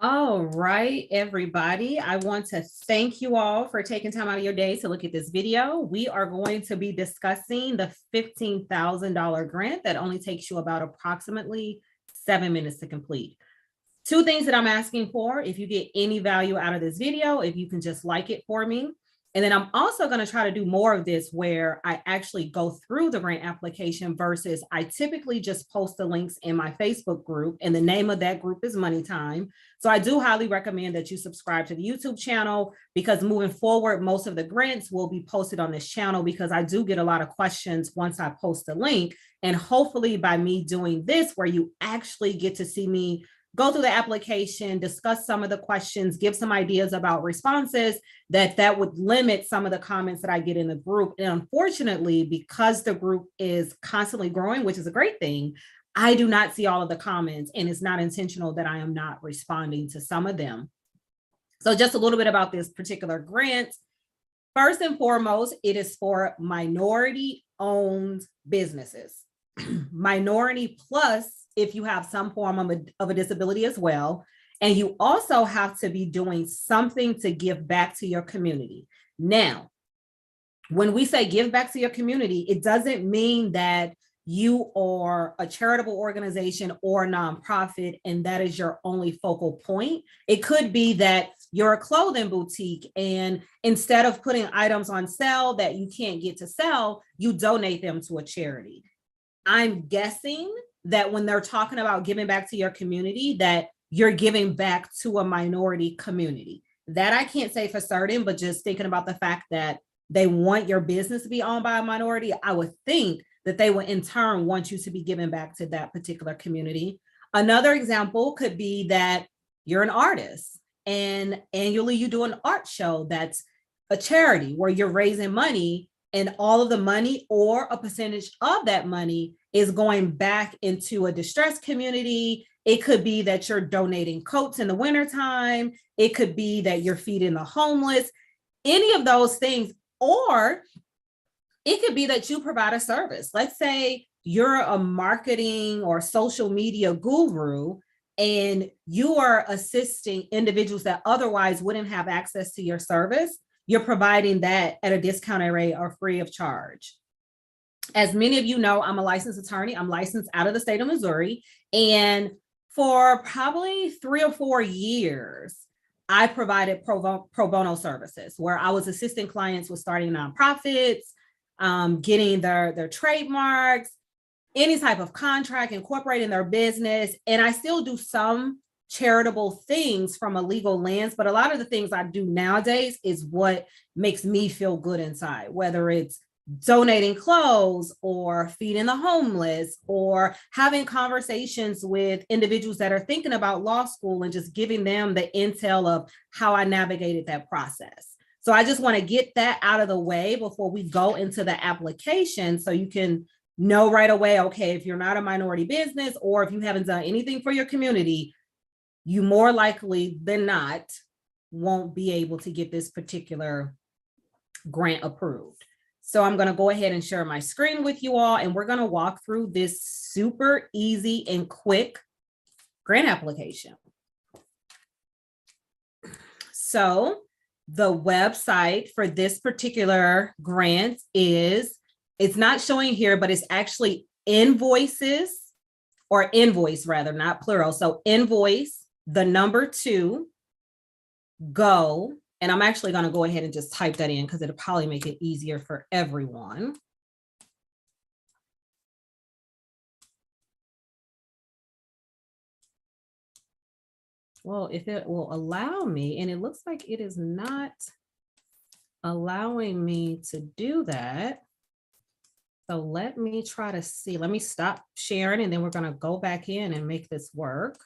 All right, everybody. I want to thank you all for taking time out of your day to look at this video. We are going to be discussing the $15,000 grant that only takes you about approximately 7 minutes to complete. Two things that I'm asking for: if you get any value out of this video, if you can just like it for me. And then I'm also going to try to do more of this where I actually go through the grant application versus I typically just post the links in my Facebook group, and the name of that group is Money Time. So I do highly recommend that you subscribe to the YouTube channel, because moving forward, most of the grants will be posted on this channel, because I do get a lot of questions once I post the link. And hopefully by me doing this, where you actually get to see me go through the application, discuss some of the questions, give some ideas about responses, that would limit some of the comments that I get in the group. And unfortunately, because the group is constantly growing, which is a great thing, I do not see all of the comments, and it's not intentional that I am not responding to some of them. So just a little bit about this particular grant. First and foremost, it is for minority-owned businesses. Minority plus if you have some form of a disability as well. And you also have to be doing something to give back to your community. Now, when we say give back to your community, it doesn't mean that you are a charitable organization or a nonprofit and that is your only focal point. It could be that you're a clothing boutique, and instead of putting items on sale that you can't get to sell, you donate them to a charity. I'm guessing that when they're talking about giving back to your community, that you're giving back to a minority community. That I can't say for certain, but just thinking about the fact that they want your business to be owned by a minority, I would think that they would in turn want you to be giving back to that particular community. Another example could be that you're an artist and annually you do an art show that's a charity where you're raising money, and all of the money or a percentage of that money is going back into a distressed community. It could be that you're donating coats in the wintertime. It could be that you're feeding the homeless, any of those things. Or it could be that you provide a service. Let's say you're a marketing or social media guru, and you are assisting individuals that otherwise wouldn't have access to your service. You're providing that at a discounted rate or free of charge. As many of you know, I'm a licensed attorney. I'm licensed out of the state of Missouri. And for probably 3 or 4 years, I provided pro bono services where I was assisting clients with starting nonprofits, getting their trademarks, any type of contract, incorporating their business. And I still do some charitable things from a legal lens, but a lot of the things I do nowadays is what makes me feel good inside, whether it's donating clothes or feeding the homeless or having conversations with individuals that are thinking about law school and just giving them the intel of how I navigated that process. So I just want to get that out of the way before we go into the application, so you can know right away, okay, if you're not a minority business or if you haven't done anything for your community, you more likely than not won't be able to get this particular grant approved. So I'm going to go ahead and share my screen with you all, and we're going to walk through this super easy and quick grant application. So the website for this particular grant is, it's not showing here, but it's actually invoice rather, not plural. So invoice, the number 2, go. And I'm actually going to go ahead and just type that in because it'll probably make it easier for everyone. Well, if it will allow me, and it looks like it is not allowing me to do that. So let me try to see. Let me stop sharing, and then we're going to go back in and make this work.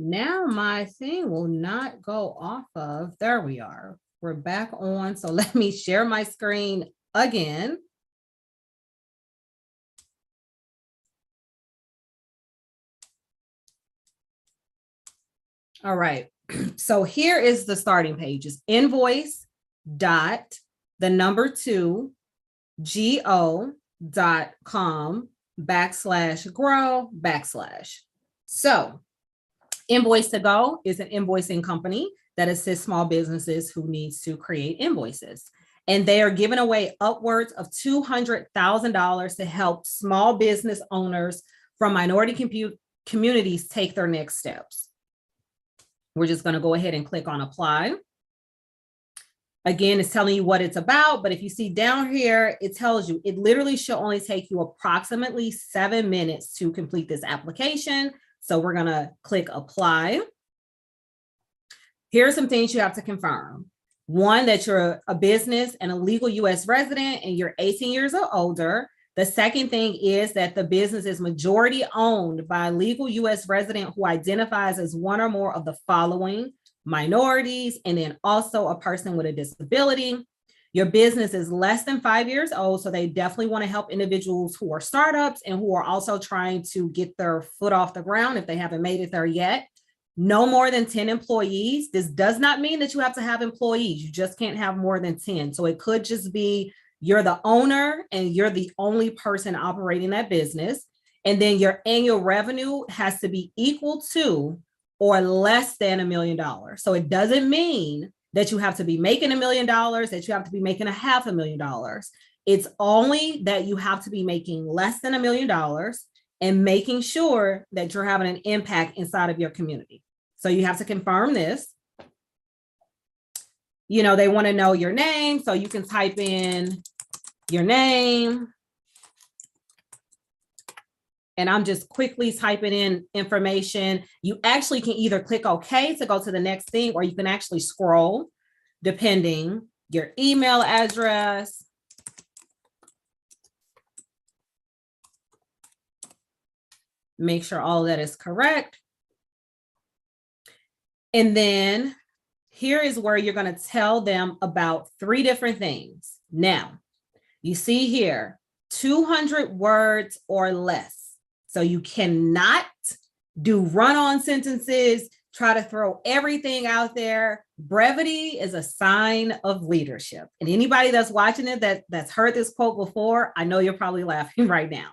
Now my thing will not go off of, there we are. We're back on. So let me share my screen again. All right. So here is the starting page. Is invoice dot the number 2 go.com/grow/. So Invoice to Go is an invoicing company that assists small businesses who needs to create invoices. And they are giving away upwards of $200,000 to help small business owners from minority communities take their next steps. We're just going to go ahead and click on apply. Again, it's telling you what it's about, but if you see down here, it tells you it literally should only take you approximately 7 minutes to complete this application. So we're going to click apply. Here are some things you have to confirm. One, that you're a business and a legal US resident and you're 18 years or older. The second thing is that the business is majority owned by a legal US resident who identifies as one or more of the following minorities, and then also a person with a disability. Your business is less than 5 years old, so they definitely want to help individuals who are startups and who are also trying to get their foot off the ground if they haven't made it there yet. No more than 10 employees. This does not mean that you have to have employees. You just can't have more than 10. So it could just be you're the owner and you're the only person operating that business. And then your annual revenue has to be equal to or less than $1 million. So it doesn't mean that you have to be making $1 million, that you have to be making $500,000. It's only that you have to be making less than $1 million and making sure that you're having an impact inside of your community. So you have to confirm this. You know, they want to know your name, so you can type in your name. And I'm just quickly typing in information. You actually can either click OK to go to the next thing, or you can actually scroll, depending your email address. Make sure all of that is correct. And then here is where you're going to tell them about 3 different things. Now, you see here, 200 words or less. So you cannot do run-on sentences, try to throw everything out there. Brevity is a sign of leadership. And anybody that's watching it that's heard this quote before, I know you're probably laughing right now.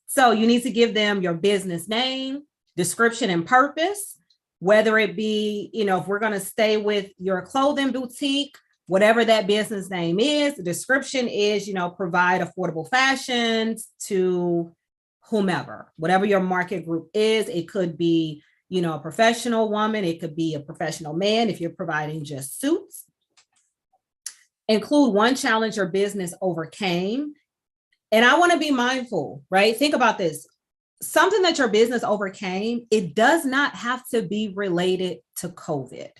So you need to give them your business name, description, and purpose, whether it be, you know, if we're going to stay with your clothing boutique, whatever that business name is, the description is, you know, provide affordable fashions to whomever, whatever your market group is. It could be, you know, a professional woman. It could be a professional man if you're providing just suits. Include one challenge your business overcame. And I want to be mindful, right? Think about this. Something that your business overcame, it does not have to be related to COVID,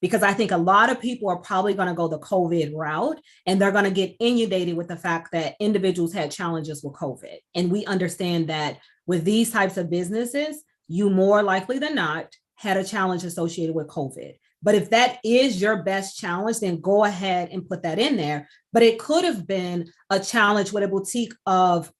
because I think a lot of people are probably going to go the COVID route and they're going to get inundated with the fact that individuals had challenges with COVID. And we understand that with these types of businesses, you more likely than not had a challenge associated with COVID. But if that is your best challenge, then go ahead and put that in there. But it could have been a challenge with a boutique of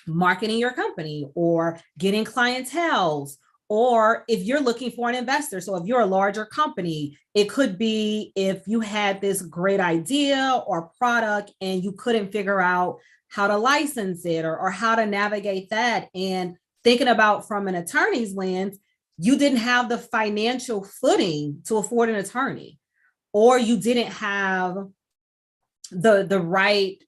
marketing your company or getting clientele, or if you're looking for an investor. So if you're a larger company, it could be if you had this great idea or product and you couldn't figure out how to license it or how to navigate that. And thinking about from an attorney's lens, you didn't have the financial footing to afford an attorney, or you didn't have the right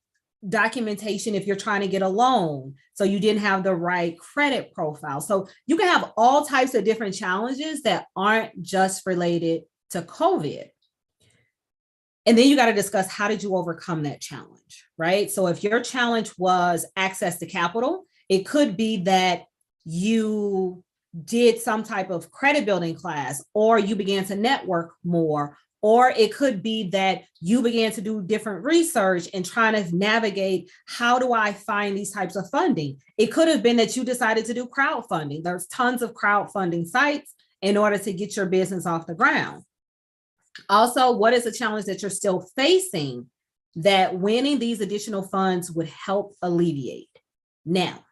documentation if you're trying to get a loan. So you didn't have the right credit profile. So you can have all types of different challenges that aren't just related to COVID. And then you got to discuss, how did you overcome that challenge, right? So if your challenge was access to capital, it could be that you did some type of credit building class, or you began to network more, or it could be that you began to do different research and trying to navigate, how do I find these types of funding? It could have been that you decided to do crowdfunding. There's tons of crowdfunding sites. in order to get your business off the ground? Also, what is a challenge that you're still facing that winning these additional funds would help alleviate? Now,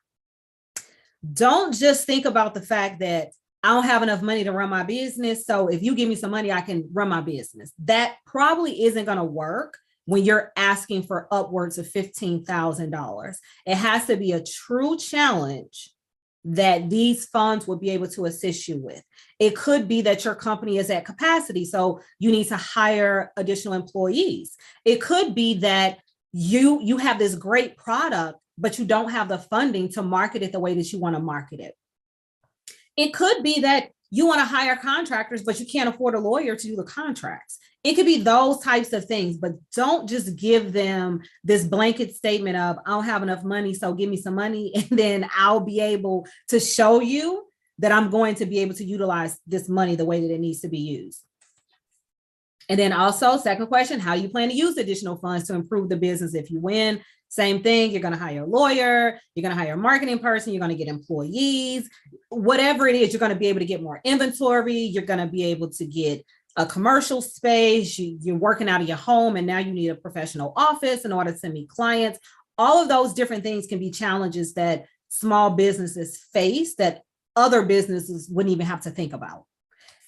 don't just think about the fact that I don't have enough money to run my business. So if you give me some money, I can run my business. That probably isn't going to work when you're asking for upwards of $15,000. It has to be a true challenge that these funds will be able to assist you with. It could be that your company is at capacity, so you need to hire additional employees. It could be that you have this great product, but you don't have the funding to market it the way that you want to market it. It could be that you want to hire contractors, but you can't afford a lawyer to do the contracts. It could be those types of things, but don't just give them this blanket statement of, I don't have enough money, so give me some money, and then I'll be able to show you that I'm going to be able to utilize this money the way that it needs to be used. And then also, second question, how do you plan to use additional funds to improve the business if you win? Same thing, you're going to hire a lawyer, you're going to hire a marketing person, you're going to get employees, whatever it is, you're going to be able to get more inventory, you're going to be able to get a commercial space, you're working out of your home, and now you need a professional office in order to meet clients. All of those different things can be challenges that small businesses face that other businesses wouldn't even have to think about.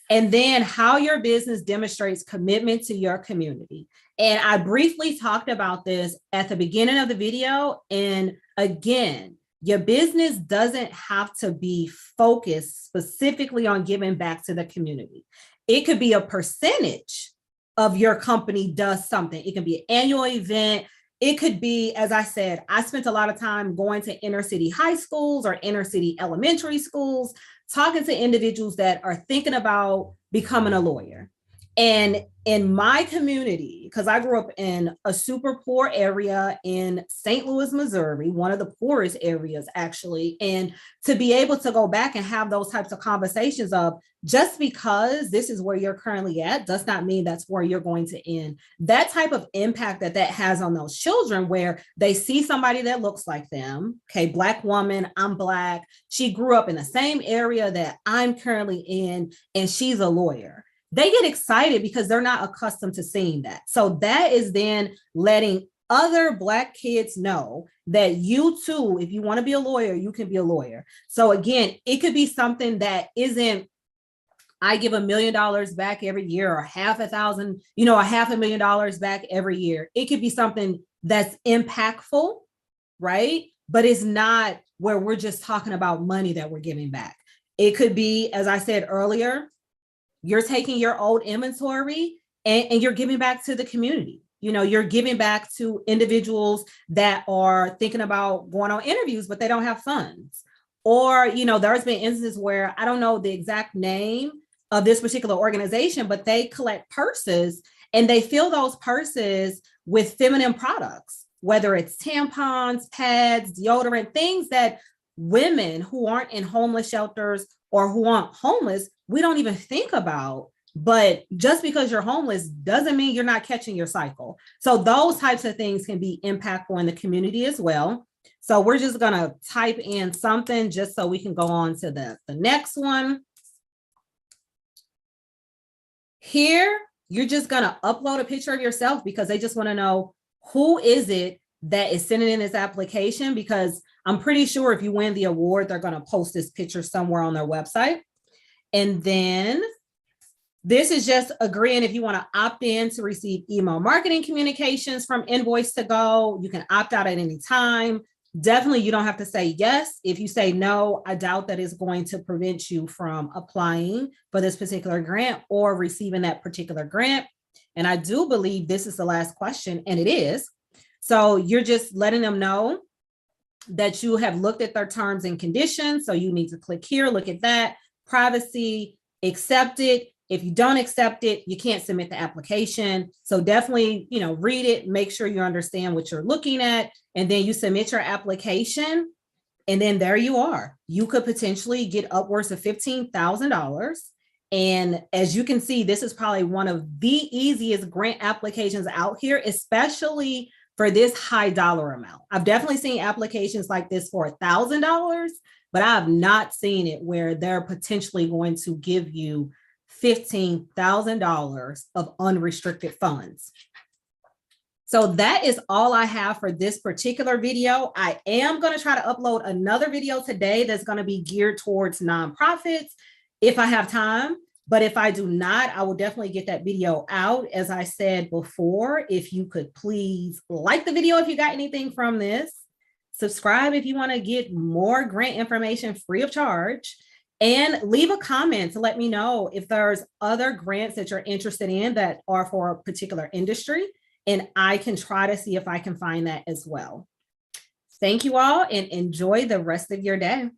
And then how your business demonstrates commitment to your community. And I briefly talked about this at the beginning of the video. And again, your business doesn't have to be focused specifically on giving back to the community. It could be a percentage of your company does something. It can be an annual event. It could be, as I said, I spent a lot of time going to inner city high schools or inner city elementary schools, talking to individuals that are thinking about becoming a lawyer. And in my community, because I grew up in a super poor area in St. Louis, Missouri, one of the poorest areas actually, and to be able to go back and have those types of conversations of just because this is where you're currently at does not mean that's where you're going to end. That type of impact that has on those children where they see somebody that looks like them, okay, Black woman, I'm Black, she grew up in the same area that I'm currently in, and she's a lawyer. They get excited because they're not accustomed to seeing that. So that is then letting other Black kids know that you too, if you want to be a lawyer, you can be a lawyer. So again, it could be something that isn't, I give $1 million back every year or $500,000 back every year. It could be something that's impactful, right? But it's not where we're just talking about money that we're giving back. It could be, as I said earlier, you're taking your old inventory and you're giving back to the community. You know, you're giving back to individuals that are thinking about going on interviews, but they don't have funds. Or, you know, there's been instances where I don't know the exact name of this particular organization, but they collect purses and they fill those purses with feminine products, whether it's tampons, pads, deodorant, things that women who aren't in homeless shelters or who aren't homeless, we don't even think about. But just because you're homeless doesn't mean you're not catching your cycle. So those types of things can be impactful in the community as well. So we're just going to type in something just so we can go on to the next one. Here, you're just going to upload a picture of yourself because they just want to know who is it that is sending in this application, because I'm pretty sure if you win the award, they're going to post this picture somewhere on their website. And then this is just agreeing if you want to opt in to receive email marketing communications from Invoice to Go. You can opt out at any time. Definitely, you don't have to say yes. If you say no, I doubt that is going to prevent you from applying for this particular grant or receiving that particular grant. And I do believe this is the last question, and it is. So you're just letting them know that you have looked at their terms and conditions. So you need to click here, look at that, privacy, accept it. If you don't accept it, you can't submit the application. So definitely, you know, read it, make sure you understand what you're looking at, and then you submit your application. And then there you are. You could potentially get upwards of $15,000. And as you can see, this is probably one of the easiest grant applications out here, especially for this high dollar amount. I've definitely seen applications like this for $1,000, but I have not seen it where they're potentially going to give you $15,000 of unrestricted funds. So that is all I have for this particular video. I am going to try to upload another video today that's going to be geared towards nonprofits if I have time. But if I do not, I will definitely get that video out. As I said before, if you could please like the video if you got anything from this, subscribe if you want to get more grant information free of charge, and leave a comment to let me know if there's other grants that you're interested in that are for a particular industry, and I can try to see if I can find that as well. Thank you all and enjoy the rest of your day.